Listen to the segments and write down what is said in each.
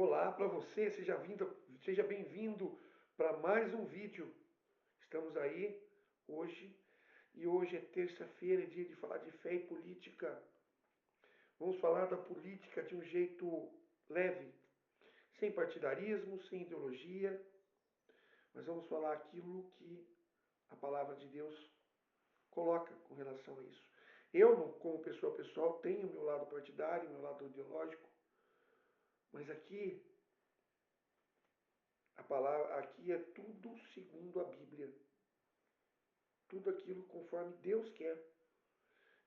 Olá para você, seja bem-vindo para mais um vídeo. Estamos aí hoje e hoje é terça-feira, é dia de falar de fé e política. Vamos falar da política de um jeito leve, sem partidarismo, sem ideologia, mas vamos falar aquilo que a palavra de Deus coloca com relação a isso. Eu, como pessoa pessoal, tenho meu lado partidário, meu lado ideológico, mas aqui a palavra aqui é tudo segundo a Bíblia. Tudo aquilo conforme Deus quer.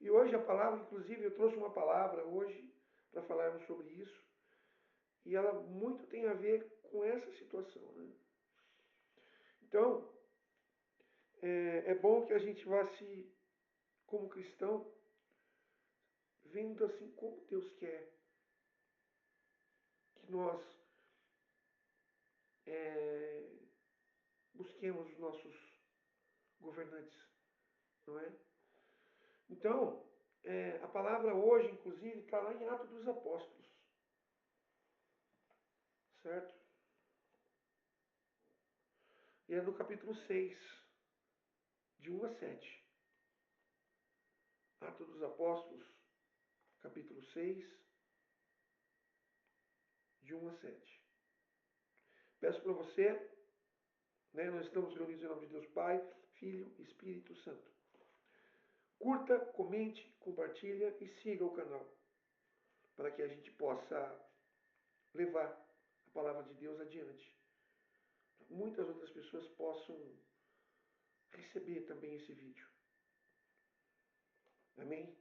E hoje a palavra, inclusive, eu trouxe uma palavra hoje para falarmos sobre isso. E ela muito tem a ver com essa situação, né? Então, é bom que a gente vá se, como cristão, vendo assim como Deus quer que nós é, busquemos os nossos governantes, não é? Então, a palavra hoje, inclusive, está lá em Atos dos Apóstolos, certo? E é no capítulo 6, de 1 a 7. Atos dos Apóstolos, capítulo 6, de 1 a 7. Peço para você, né, nós estamos reunidos em nome de Deus Pai, Filho e Espírito Santo. Curta, comente, compartilha e siga o canal, para que a gente possa levar a palavra de Deus adiante. Muitas outras pessoas possam receber também esse vídeo. Amém?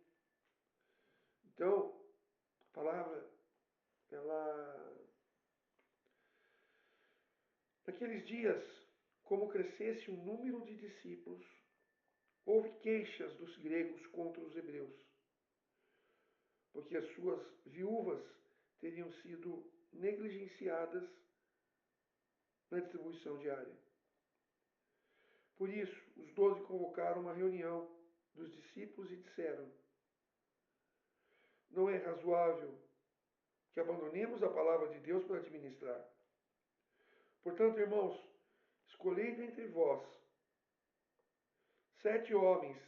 Então, a palavra, ela... Naqueles dias, como crescesse o número de discípulos, houve queixas dos gregos contra os hebreus, porque as suas viúvas teriam sido negligenciadas na distribuição diária. Por isso, os 12 convocaram uma reunião dos discípulos e disseram: Não é razoável que abandonemos a palavra de Deus para administrar. Portanto, irmãos, escolhei dentre vós 7 homens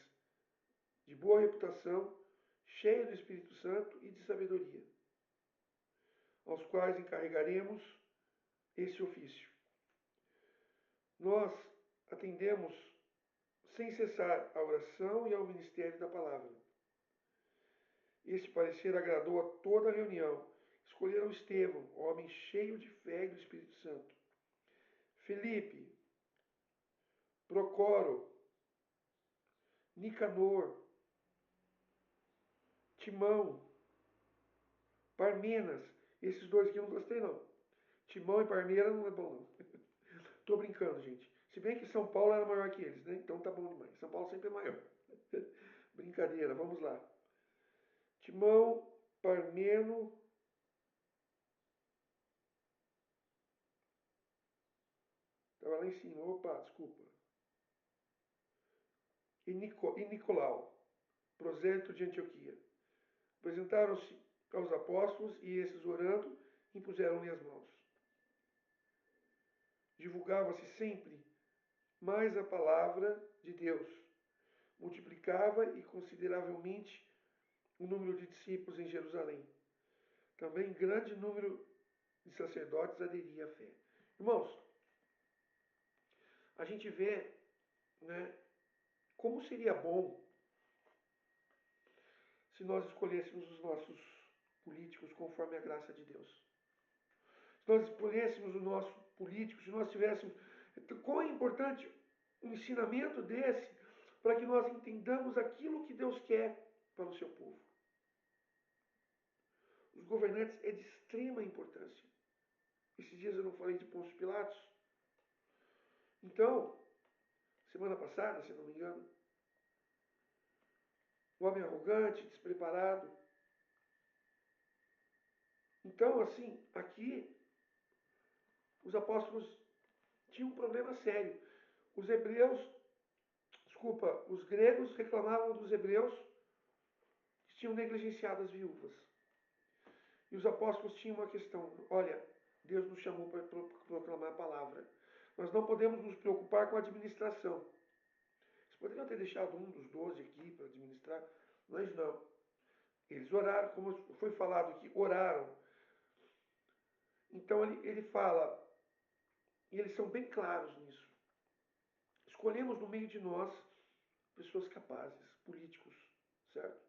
de boa reputação, cheios do Espírito Santo e de sabedoria, aos quais encarregaremos esse ofício. Nós atendemos sem cessar a oração e ao ministério da palavra. Este parecer agradou a toda a reunião. Escolheram Estevão, homem cheio de fé e do Espírito Santo. Felipe, Procoro, Nicanor, Timão, Parmenas. Esses dois aqui eu não gostei, não. Timão e Parmeira não é bom, não. Tô brincando, gente. Se bem que São Paulo era maior que eles, né? Então tá bom demais. São Paulo sempre é maior. Brincadeira, vamos lá. Timão, Parmeno, estava lá em cima. Opa, desculpa. E Nicolau, prosélito de Antioquia. Apresentaram-se aos apóstolos e esses, orando, impuseram-lhe as mãos. Divulgava-se sempre mais a palavra de Deus. Multiplicava e consideravelmente o número de discípulos em Jerusalém. Também grande número de sacerdotes aderia à fé. Irmãos, a gente vê, né, como seria bom se nós escolhêssemos os nossos políticos conforme a graça de Deus. Se nós escolhêssemos o nosso político, se nós tivéssemos... Quão é importante um ensinamento desse para que nós entendamos aquilo que Deus quer para o seu povo. Os governantes é de extrema importância. Esses dias eu não falei de Pôncio Pilatos? Então, semana passada, se não me engano, um homem arrogante, despreparado. Então, assim, aqui os apóstolos tinham um problema sério. Os hebreus, desculpa, os gregos reclamavam dos hebreus que tinham negligenciado as viúvas. E os apóstolos tinham uma questão: olha, Deus nos chamou para proclamar a palavra. Nós não podemos nos preocupar com a administração. Eles poderiam ter deixado um dos 12 aqui para administrar, mas não. Eles oraram, como foi falado aqui, oraram. Então ele fala, e eles são bem claros nisso. Escolhemos no meio de nós pessoas capazes, políticos, certo?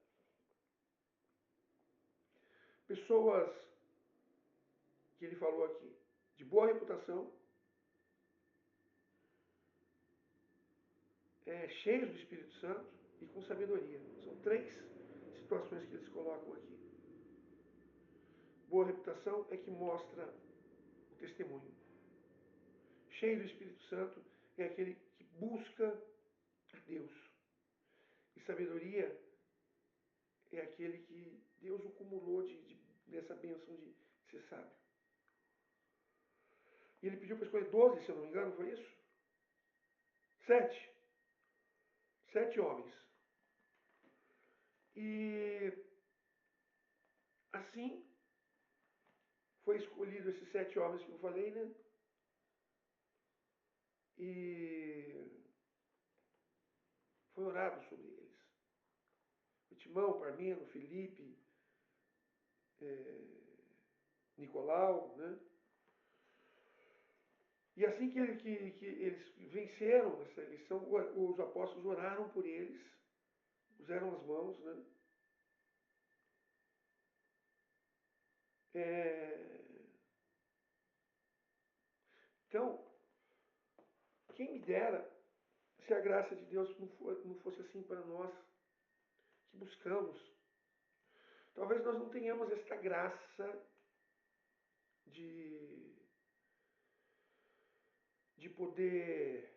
Pessoas que ele falou aqui, de boa reputação, cheios do Espírito Santo e com sabedoria. São três situações que eles colocam aqui. Boa reputação é que mostra o testemunho. Cheio do Espírito Santo é aquele que busca a Deus. E sabedoria é aquele que Deus o cumulou dessa bênção de ser sábio. E ele pediu para escolher 12, se eu não me engano, foi isso? 7. 7 homens. E assim foi escolhido esses 7 homens que eu falei, né? E foi orado sobre eles. O Timão, Parmeno, Felipe, Nicolau, né? E assim que eles venceram essa eleição, os apóstolos oraram por eles, puseram as mãos, né? É... Então, quem me dera se a graça de Deus não fosse assim para nós que buscamos. Talvez nós não tenhamos esta graça de, de poder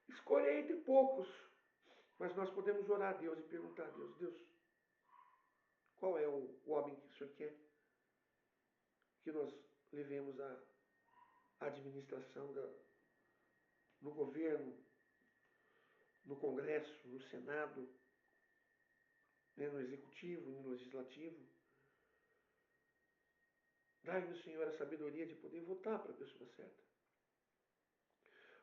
escolher entre poucos, mas nós podemos orar a Deus e perguntar a Deus: Deus, qual é o homem que o Senhor quer que nós levemos a administração no governo, no Congresso, no Senado, né, no Executivo, no Legislativo? Dai-nos, Senhor, a sabedoria de poder votar para a pessoa certa.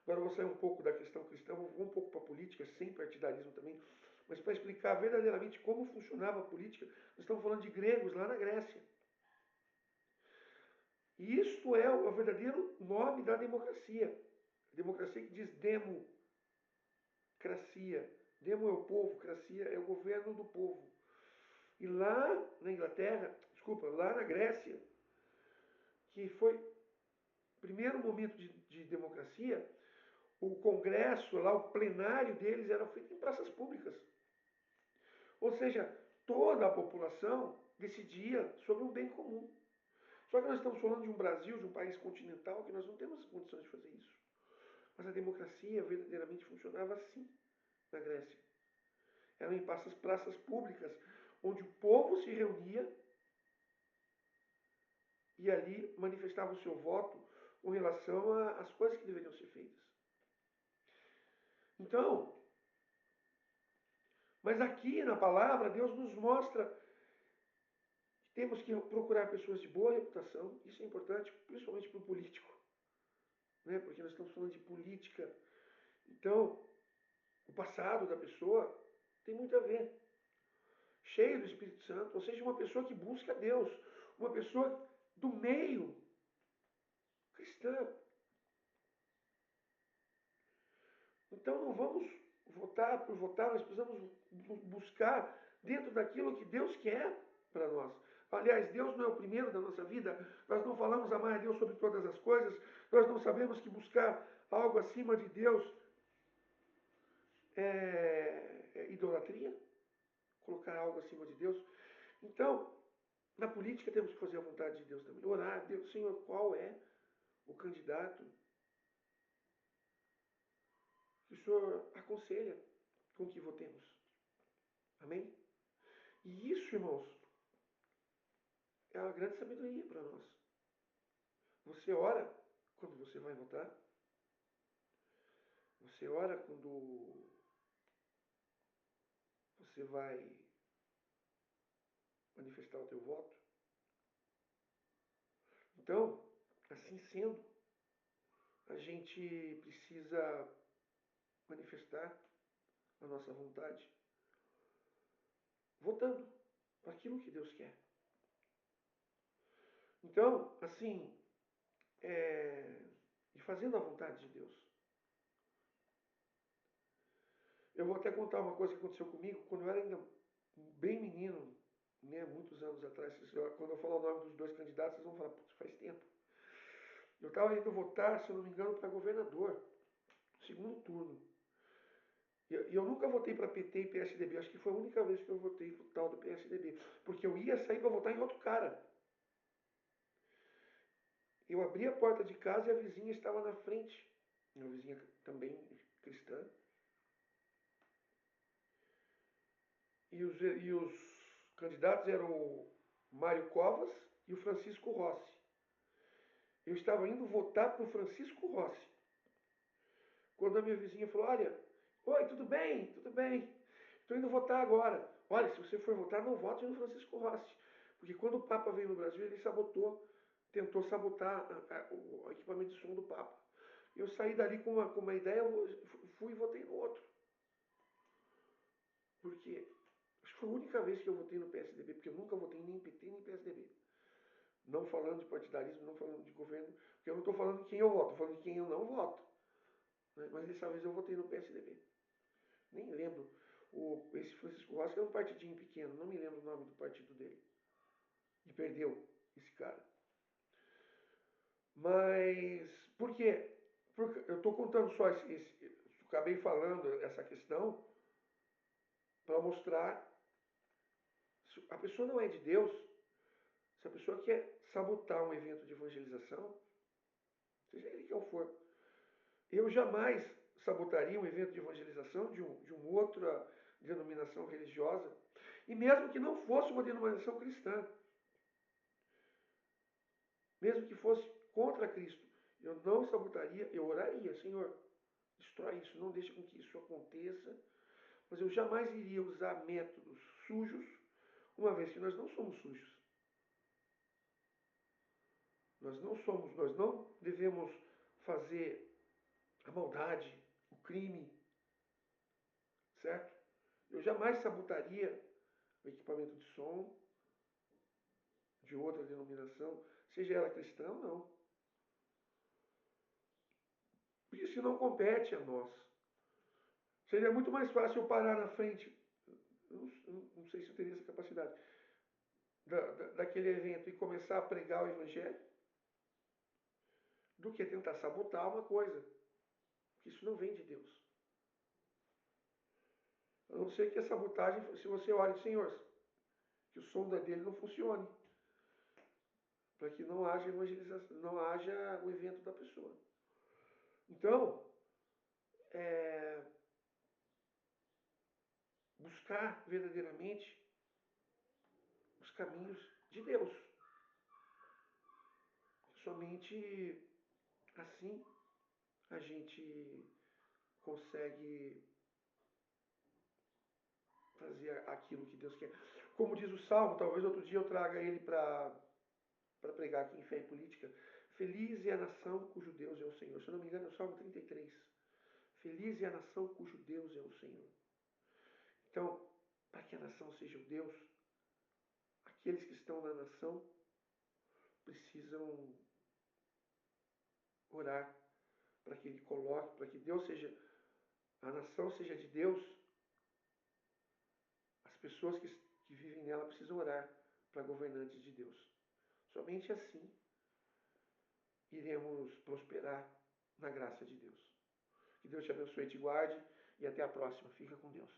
Agora eu vou sair um pouco da questão cristã, vou um pouco para a política, sem partidarismo também, mas para explicar verdadeiramente como funcionava a política. Nós estamos falando de gregos lá na Grécia. E isto é o verdadeiro nome da democracia. A democracia que diz democracia. Demo é o povo, cracia é o governo do povo. E lá na Inglaterra, desculpa, lá na Grécia, que foi o primeiro momento de democracia, o congresso, lá o plenário deles era feito em praças públicas. Ou seja, toda a população decidia sobre um bem comum. Só que nós estamos falando de um Brasil, de um país continental, que nós não temos condições de fazer isso. Mas a democracia verdadeiramente funcionava assim na Grécia. Eram em praças públicas, onde o povo se reunia e ali manifestava o seu voto com relação às coisas que deveriam ser feitas. Então, mas aqui na palavra, Deus nos mostra que temos que procurar pessoas de boa reputação. Isso é importante, principalmente para o político, né? Porque nós estamos falando de política. Então, o passado da pessoa tem muito a ver. Cheio do Espírito Santo, ou seja, uma pessoa que busca Deus, uma pessoa do meio cristã. Então não vamos votar por votar, nós precisamos buscar dentro daquilo que Deus quer para nós. Aliás, Deus não é o primeiro da nossa vida, nós não falamos amar a Deus sobre todas as coisas, nós não sabemos que buscar algo acima de Deus é idolatria, colocar algo acima de Deus. Então, na política temos que fazer a vontade de Deus também. Orar a Deus, Senhor, qual é o candidato que o Senhor aconselha com que votemos? Amém? E isso, irmãos, é uma grande sabedoria para nós. Você ora quando você vai votar? Você ora quando você vai manifestar o teu voto? Então, assim sendo, a gente precisa manifestar a nossa vontade votando para aquilo que Deus quer. Então, assim, e fazendo a vontade de Deus. Eu vou até contar uma coisa que aconteceu comigo quando eu era ainda bem menino, né, muitos anos atrás. Quando eu falar o nome dos dois candidatos, vocês vão falar, putz, faz tempo. Eu estava indo votar, se eu não me engano, para governador, segundo turno. E eu nunca votei para PT e PSDB. Acho que foi a única vez que eu votei pro tal do PSDB. Porque eu ia sair para votar em outro cara. Eu abri a porta de casa e a vizinha estava na frente. Uma vizinha também cristã. E os candidatos eram o Mário Covas e o Francisco Rossi. Eu estava indo votar para o Francisco Rossi. Quando a minha vizinha falou: Olha, oi, tudo bem? Tudo bem. Estou indo votar agora. Olha, se você for votar, não vote no Francisco Rossi. Porque quando o Papa veio no Brasil, ele tentou sabotar o equipamento de som do Papa. Eu saí dali com uma ideia, fui e votei no outro. Porque acho que foi a única vez que eu votei no PSDB, porque eu nunca votei nem em PT nem em PSDB. Não falando de partidarismo, não falando de governo, porque eu não estou falando de quem eu voto, estou falando de quem eu não voto. Né? Mas dessa vez eu votei no PSDB. Nem lembro. Esse Francisco Rossi era um partidinho pequeno, não me lembro o nome do partido dele. E perdeu esse cara. Mas por quê? Porque eu estou contando só acabei falando essa questão para mostrar se a pessoa não é de Deus, se a pessoa quer sabotar um evento de evangelização, seja ele quem for, eu jamais sabotaria um evento de evangelização de uma outra denominação religiosa, e mesmo que não fosse uma denominação cristã, mesmo que fosse contra Cristo, eu não sabotaria, eu oraria, Senhor, destrói isso, não deixe com que isso aconteça, mas eu jamais iria usar métodos sujos, uma vez que nós não somos sujos. Nós não devemos fazer a maldade, o crime, certo? Eu jamais sabotaria o equipamento de som de outra denominação, seja ela cristã ou não. Isso não compete a nós. Seria muito mais fácil eu parar na frente, não sei se eu teria essa capacidade, daquele evento e começar a pregar o evangelho, do que tentar sabotar uma coisa. Porque isso não vem de Deus. A não ser que a sabotagem, se você ore, Senhor, que o som dele não funcione. Para que não haja evangelização, não haja o evento da pessoa. Então, é, buscar verdadeiramente os caminhos de Deus. Somente assim a gente consegue fazer aquilo que Deus quer. Como diz o Salmo, talvez outro dia eu traga ele para pregar aqui em Fé e Política. Feliz é a nação cujo Deus é o Senhor. Se eu não me engano, é o Salmo 33. Feliz é a nação cujo Deus é o Senhor. Então, para que a nação seja o Deus, aqueles que estão na nação precisam orar para que ele coloque, para que Deus seja, a nação seja de Deus. As pessoas que vivem nela precisam orar para governantes de Deus. Somente assim iremos prosperar na graça de Deus. Que Deus te abençoe e te guarde. E até a próxima. Fica com Deus.